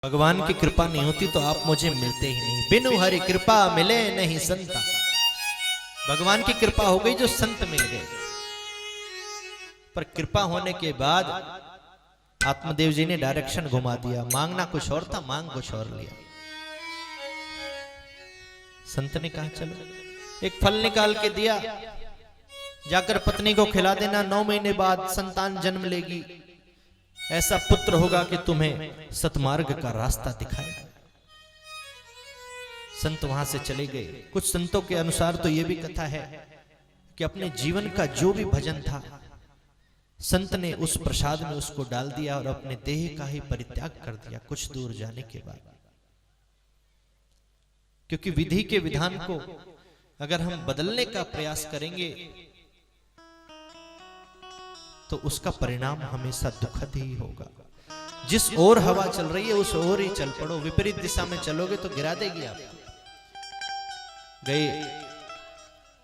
भगवान की कृपा नहीं होती तो आप मुझे मिलते ही नहीं। बिनु हरि कृपा मिले नहीं संता। भगवान की कृपा हो गई जो संत मिल गए। पर कृपा होने के बाद आत्मदेव जी ने डायरेक्शन घुमा दिया। मांगना कुछ और था, मांग कुछ और लिया। संत ने कहा चलो एक फल निकाल के दिया, जाकर पत्नी को खिला देना, 9 महीने बाद संतान जन्म लेगी, ऐसा पुत्र होगा कि तुम्हें सतमार्ग का रास्ता दिखाएगा। संत वहां से चले गए। कुछ संतों के अनुसार तो यह भी कथा है कि अपने जीवन का जो भी भजन था संत ने उस प्रसाद में उसको डाल दिया और अपने देह का ही परित्याग कर दिया कुछ दूर जाने के बाद। क्योंकि विधि के विधान को अगर हम बदलने का प्रयास करेंगे तो उसका परिणाम हमेशा दुखद ही होगा। जिस ओर हवा चल रही है उस ओर ही चल पड़ो। विपरीत दिशा में चलोगे तो गिरा देगी आपको। गए,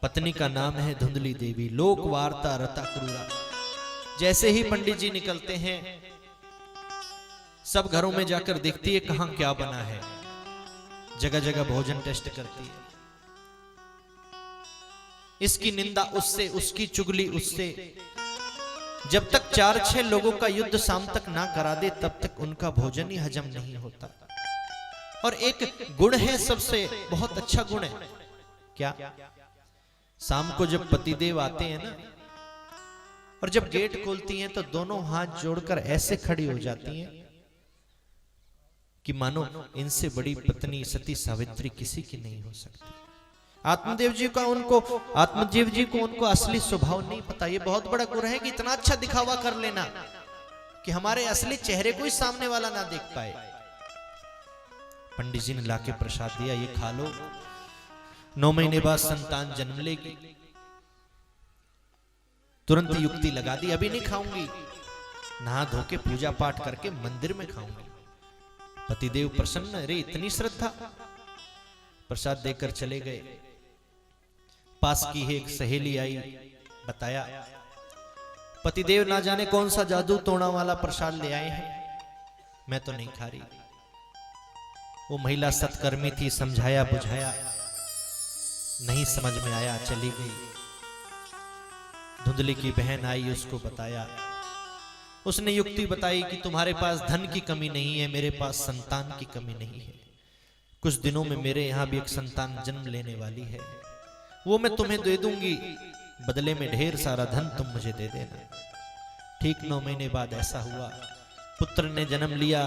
पत्नी का नाम है धुंधली देवी। लोक वार्ता रता क्रूरा। जैसे ही पंडित जी निकलते हैं सब घरों में जाकर देखती है कहां क्या बना है। जगह जगह भोजन टेस्ट करती है। इसकी निंदा उससे, उसकी चुगली उससे। जब तक 4-6 लोगों का युद्ध शाम तक ना करा दे तब तक उनका भोजन ही हजम नहीं होता। और एक गुण है सबसे बहुत अच्छा गुण है क्या, शाम को जब पतिदेव आते हैं ना और जब गेट खोलती हैं तो दोनों हाथ जोड़कर ऐसे खड़ी हो जाती हैं कि मानो इनसे बड़ी पत्नी सती सावित्री किसी की नहीं हो सकती। आत्मदेव जी को उनको असली स्वभाव नहीं पता। ये बहुत बड़ा गुण है कि इतना अच्छा दिखावा कर लेना कि हमारे असली चेहरे को ही सामने वाला ना देख पाए। पंडित जी ने लाके प्रसाद दिया, ये खा लो, 9 महीने बाद संतान जन्म लेगी। तुरंत युक्ति लगा दी, अभी नहीं खाऊंगी, नहा धो के पूजा पाठ करके मंदिर में खाऊंगी। पतिदेव प्रसन्न, अरे इतनी श्रद्धा। प्रसाद देकर चले गए। पास की एक सहेली आई, बताया पतिदेव ना जाने कौन सा जादू टोना वाला प्रसाद ले आए हैं, मैं तो नहीं खा रही। वो महिला सत्कर्मी थी, समझाया बुझाया, नहीं समझ में आया, चली गई। धुंधली की बहन आई, उसको बताया। उसने युक्ति बताई कि तुम्हारे पास धन की कमी नहीं है, मेरे पास संतान की कमी नहीं है। कुछ दिनों में मेरे यहां भी एक संतान जन्म लेने वाली है, वो मैं तुम्हें दे दूंगी, बदले में ढेर सारा धन तुम मुझे दे देना। ठीक 9 महीने बाद ऐसा हुआ, पुत्र ने जन्म लिया,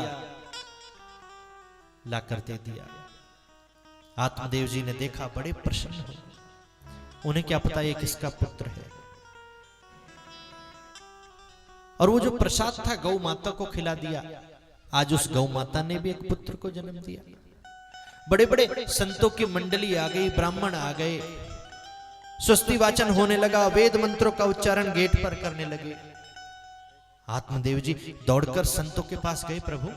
लाकर दे दिया। आत्मदेव जी ने देखा, बड़े प्रसन्न हुए। उन्हें क्या पता ये किसका पुत्र है। और वो जो प्रसाद था गौ माता को खिला दिया। आज उस गौ माता ने भी एक पुत्र को जन्म दिया। बड़े बड़े संतों की मंडली आ गई, ब्राह्मण आ गए, स्वस्ति वाचन होने लगा, वेद मंत्रों का उच्चारण गेट पर करने लगे। आत्मदेव जी दौड़कर संतों के पास गए, प्रभु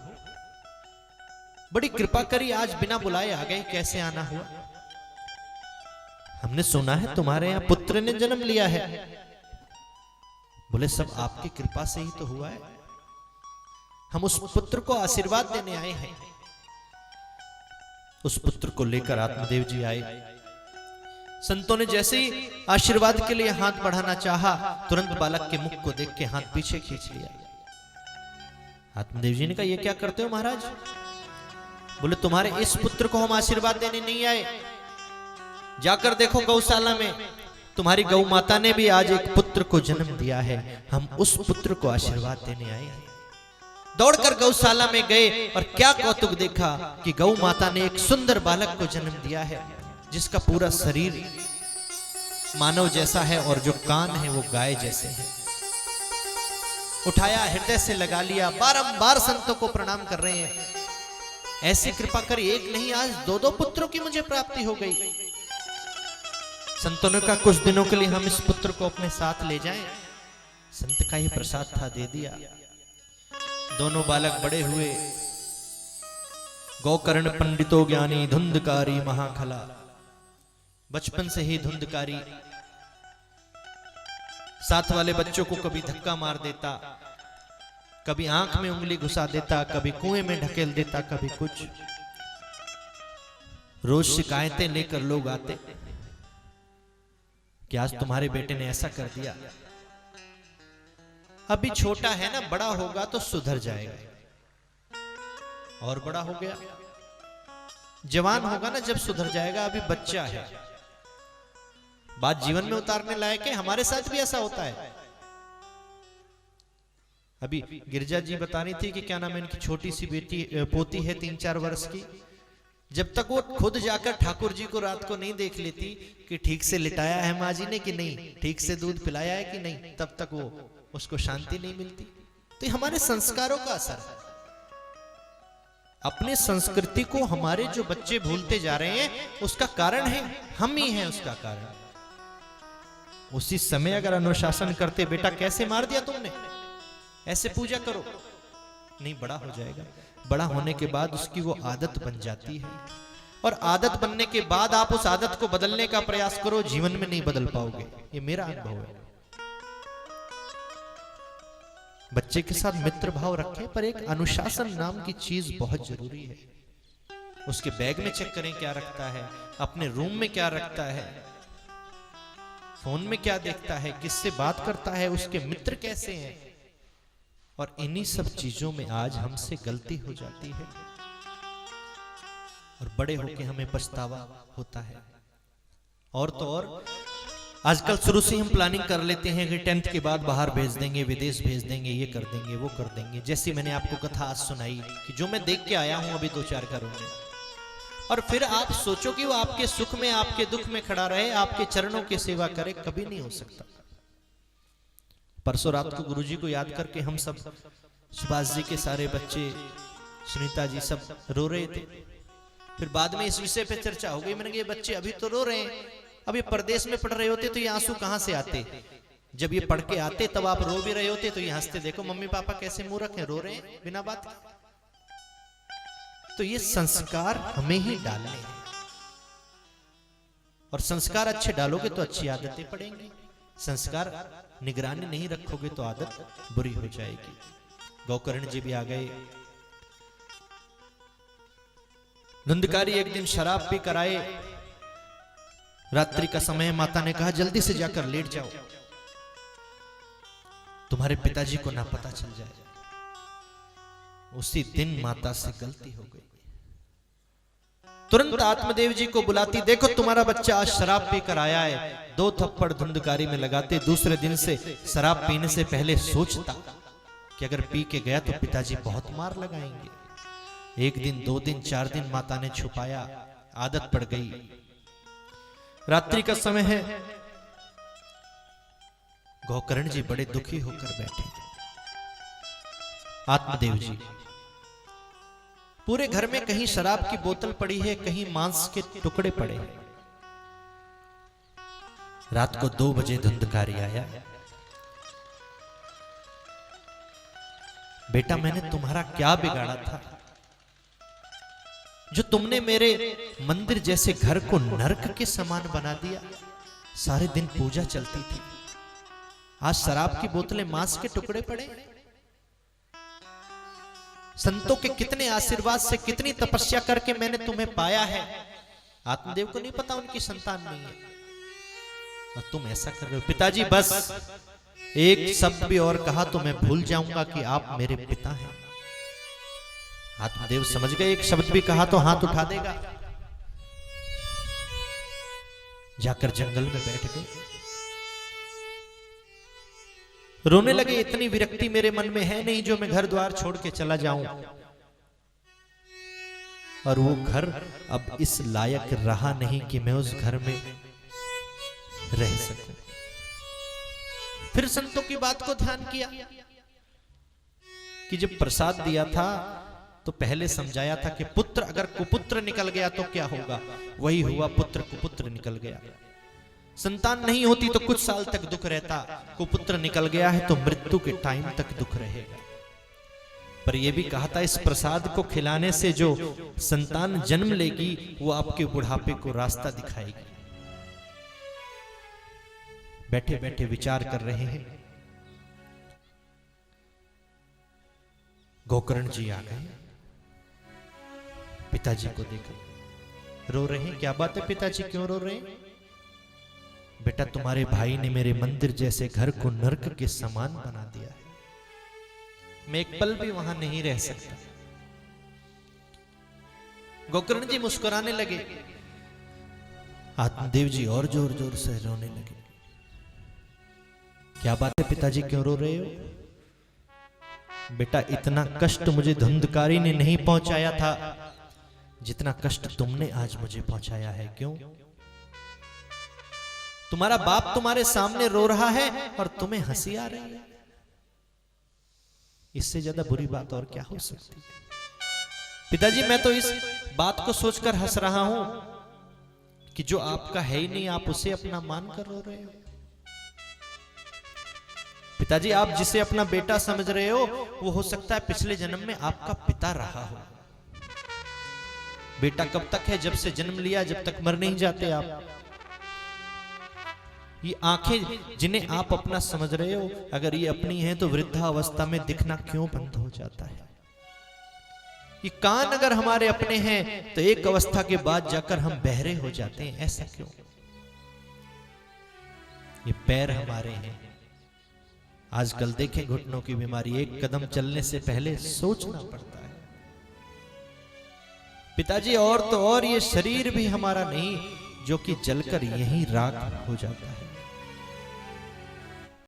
बड़ी कृपा करी, आज बिना बुलाए आ गए, कैसे आना हुआ? हमने सुना है तुम्हारे यहां पुत्र ने जन्म लिया है। बोले सब आपकी कृपा से ही तो हुआ है, हम उस पुत्र को आशीर्वाद देने आए हैं। उस पुत्र को लेकर आत्मदेव जी आए। संतों ने जैसे ही आशीर्वाद के लिए हाथ बढ़ाना चाहा, तुरंत बालक के मुख को देख के हाथ पीछे खींच लिया। आत्मदेव जी ने कहा, ये क्या करते हो महाराज? बोले तुम्हारे इस पुत्र को हम आशीर्वाद देने नहीं आए, जाकर देखो गौशाला में तुम्हारी गौ माता ने भी आज एक पुत्र को जन्म दिया है, हम उस पुत्र को आशीर्वाद देने आए हैं। दौड़कर गौशाला में गए और क्या कौतुक देखा कि गौ माता ने एक सुंदर बालक को जन्म दिया है, जिसका पूरा शरीर मानव जैसा है और जो कान है वो गाय जैसे हैं। उठाया, हृदय से लगा लिया, बारंबार संतों को प्रणाम कर रहे हैं। ऐसी कृपा करी, एक नहीं आज 2-2 पुत्रों की मुझे प्राप्ति हो गई। संतों ने कहा कुछ दिनों के लिए हम इस पुत्र को अपने साथ ले जाएं। संत का ही प्रसाद था, दे दिया। दोनों बालक बड़े हुए। गौकर्ण पंडितो ज्ञानी धुंधकारी महाखला। बचपन से ही धुंधकारी, साथ वाले बच्चों को कभी धक्का मार देता, कभी आंख में उंगली घुसा देता, कभी कुएं में ढकेल देता, कभी कुछ। रोज शिकायतें लेकर लोग आते कि आज तुम्हारे बेटे ने ऐसा कर दिया। अभी छोटा है ना, बड़ा होगा तो सुधर जाएगा। और बड़ा हो गया, जवान होगा ना जब सुधर जाएगा। अभी बच्चा है, बात जीवन में उतारने लायक है। हमारे साथ भी ऐसा होता है। अभी गिरजा जी बता रही थी कि क्या नाम है, इनकी छोटी सी बेटी पोती है 3-4 वर्ष की। जब तक वो खुद जाकर ठाकुर जी को रात को नहीं देख लेती कि ठीक से लिटाया है माँ जी ने कि नहीं, ठीक से दूध पिलाया है कि नहीं, तब तक वो उसको शांति नहीं मिलती। तो ये हमारे संस्कारों का असर है। अपने संस्कृति को हमारे जो बच्चे भूलते जा रहे हैं, उसका कारण है हम ही हैं। उसका कारण उसी समय अगर अनुशासन करते, बेटा कैसे मार दिया तुमने, ऐसे पूजा करो, नहीं बड़ा हो जाएगा। बड़ा होने के बाद उसकी वो आदत बन जाती है, और आदत बनने के बाद आप उस आदत को बदलने का प्रयास करो, जीवन में नहीं बदल पाओगे। ये मेरा अनुभव है। बच्चे के साथ मित्र भाव रखें, पर एक अनुशासन नाम की चीज बहुत जरूरी है। उसके बैग में चेक करें क्या रखता है, अपने रूम में क्या रखता है, फोन में क्या देखता है, किससे बात करता है, उसके मित्र कैसे हैं। और इन्हीं सब चीजों में आज हमसे गलती हो जाती है, और बड़े होके हमें पछतावा होता है। और तो और आजकल शुरू से हम प्लानिंग कर लेते हैं कि 10th के बाद बाहर भेज देंगे, विदेश भेज देंगे, ये कर देंगे, वो कर देंगे। जैसी मैंने आपको कथा आज सुनाई कि जो मैं देख के आया हूं अभी 2-4 घरों में, और फिर आप सोचो कि वो आपके सुख में, आपके दुख में खड़ा रहे, आपके चरणों की सेवा करे, कभी नहीं हो सकता। परसों रात को गुरुजी को याद करके हम सब, सुभाष जी के सारे बच्चे, सुनीता जी, सब रो रहे थे। फिर बाद में इस विषय पे चर्चा हो गई। मैंने कहा ये बच्चे अभी तो रो रहे हैं, अब ये परदेश में पढ़ रहे होते तो ये आंसू कहां से आते। जब ये पढ़ के आते तब आप रो भी रहे होते तो ये हंसते, देखो मम्मी पापा कैसे मुंह रखे, रो रहे हैं बिना बात के। तो ये संस्कार हमें ही डालने हैं, और संस्कार अच्छे डालोगे तो अच्छी आदतें पड़ेंगी। संस्कार निगरानी नहीं रखोगे तो आदत बुरी हो जाएगी। गौकर्ण जी भी आ गए। धुंधकारी एक दिन शराब पी कर आए, रात्रि का समय, माता ने कहा जल्दी से जाकर लेट जाओ, तुम्हारे पिताजी को ना पता चल जाए। उसी दिन माता से गलती हो गई। तुरंत आत्मदेव जी को बुलाती, देखो तुम्हारा बच्चा आज शराब पीकर आया है। 2 थप्पड़ धुंधकारी में लगाते। दूसरे दिन से शराब पीने से पहले सोचता कि अगर पी के गया तो पिताजी बहुत मार लगाएंगे। 1 दिन, 2 दिन, 4 दिन माता ने छुपाया, आदत पड़ गई। रात्रि का समय है, गौकर्ण जी बड़े दुखी होकर बैठे। आत्मदेव जी, पूरे घर में कहीं शराब की बोतल पड़ी है, कहीं मांस के टुकड़े पड़े हैं। रात को 2 बजे धुंधकारी आया। बेटा मैंने तुम्हारा क्या बिगाड़ा था जो तुमने मेरे मंदिर जैसे घर को नरक के समान बना दिया। सारे दिन पूजा चलती थी, आज शराब की बोतलें, मांस के टुकड़े पड़े। संतों के कितने आशीर्वाद से, कितनी तपस्या करके मैंने तुम्हें पाया है। आत्मदेव को नहीं पता उनकी संतान नहीं है, और तुम ऐसा कर रहे हो। पिताजी बस एक शब्द भी और कहा तो मैं भूल जाऊंगा कि आप मेरे पिता हैं। आत्मदेव समझ गए, एक शब्द भी कहा तो हाथ उठा देगा। जाकर जंगल में बैठ गए, रोने लगे। इतनी विरक्ति मेरे मन में है नहीं जो मैं घर द्वार छोड़ के चला जाऊं, और वो घर अब इस लायक रहा नहीं कि मैं उस घर में रह सकूं। फिर संतों की बात को ध्यान किया कि जब प्रसाद दिया था तो पहले समझाया था कि पुत्र अगर कुपुत्र निकल गया तो क्या होगा। वही हुआ, पुत्र कुपुत्र निकल गया। संतान नहीं होती तो कुछ साल तक दुख रहता, कुपुत्र निकल गया है तो मृत्यु के टाइम तक दुख रहेगा। पर यह भी कहा था इस प्रसाद को खिलाने से जो संतान जन्म लेगी वो आपके बुढ़ापे को रास्ता दिखाएगी। बैठे बैठे विचार कर रहे हैं, गोकर्ण जी आ गए, पिताजी को देखा, रो रहे हैं। क्या बात है पिताजी, क्यों रो रहे हैं? बेटा तुम्हारे भाई ने मेरे मंदिर जैसे घर को नरक के समान बना दिया है, मैं एक पल भी वहां नहीं रह सकता। गोकर्ण जी मुस्कुराने लगे, आत्मदेव जी और जोर जोर से रोने लगे। क्या बात है पिताजी, क्यों रो रहे हो? बेटा इतना कष्ट मुझे धुंधकारी ने नहीं पहुंचाया था जितना कष्ट तुमने आज मुझे पहुंचाया है। क्यों? तुम्हारा बाप तुम्हारे सामने रो रहा है और तुम्हें हंसी आ रही है, इससे ज्यादा बुरी बात और क्या हो सकती है? पिताजी मैं तो इस बात को सोचकर हंस रहा हूं कि जो आपका है ही नहीं आप उसे अपना मानकर रो रहे हो। पिताजी आप जिसे अपना बेटा समझ रहे हो वो हो सकता है पिछले जन्म में आपका पिता रहा हो। बेटा कब तक है? जब से जन्म लिया, जब तक मर नहीं जाते आप। ये आंखें जिन्हें आप अपना समझ रहे हो, अगर ये अपनी हैं तो वृद्धावस्था में दिखना क्यों बंद हो जाता है? ये कान अगर हमारे अपने हैं तो एक अवस्था के बाद जाकर हम बहरे हो जाते हैं, ऐसा क्यों? ये पैर हमारे हैं, आजकल देखें घुटनों की बीमारी, एक कदम चलने से पहले सोचना पड़ता है। पिताजी और तो और ये शरीर भी हमारा नहीं जो कि जलकर यहीं राख हो जाता है।